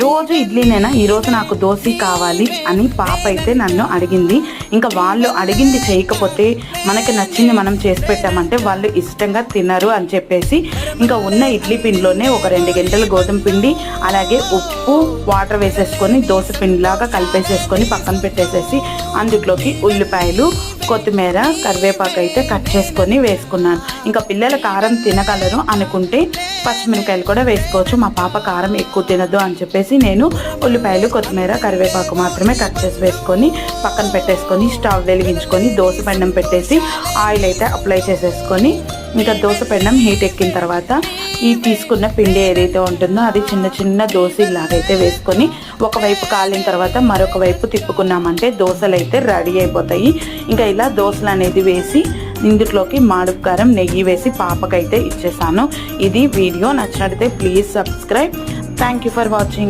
రోజు ఇడ్లీనేనా, ఈరోజు నాకు దోశ కావాలి అని పాప అయితే నన్ను అడిగింది. ఇంకా వాళ్ళు అడిగింది చేయకపోతే మనకి నచ్చింది మనం చేసి పెట్టామంటే వాళ్ళు ఇష్టంగా తినరు అని చెప్పేసి ఇంకా ఉన్న ఇడ్లీ పిండిలోనే ఒక 2 గంటలు గోధుమ పిండి అలాగే ఉప్పు వాటర్ వేసేసుకొని దోశ పిండిలాగా కలిపేసేసుకొని పక్కన పెట్టేసేసి అందులోకి ఉల్లిపాయలు కొత్తిమీర కరివేపాకు అయితే కట్ చేసుకొని వేసుకున్నాను. ఇంకా పిల్లలు కారం తినగలరు అనుకుంటే పచ్చిమిరకాయలు కూడా వేసుకోవచ్చు. మా పాప కారం ఎక్కువ తినదు అని చెప్పేసి నేను ఉల్లిపాయలు కొత్తిమీర కరివేపాకు మాత్రమే కట్ చేసి వేసుకొని పక్కన పెట్టేసుకొని స్టవ్ వెలిగించుకొని దోశ పెండం పెట్టేసి ఆయిల్ అయితే అప్లై చేసేసుకొని ఇంకా దోశ పెండం హీట్ ఎక్కిన తర్వాత ఈ తీసుకున్న పిండి ఏదైతే ఉంటుందో అది చిన్న చిన్న దోశలాగైతే వేసుకొని ఒకవైపు కాలిన తర్వాత మరొక వైపు తిప్పుకున్నామంటే దోశలు అయితే రెడీ అయిపోతాయి. ఇంకా ఇలా దోశలు అనేది వేసి ఇందులోకి మాడుపు కారం నెయ్యి వేసి పాపకైతే ఇచ్చేసాను. ఇది వీడియో నచ్చినట్లయితే please subscribe. Thank you for watching.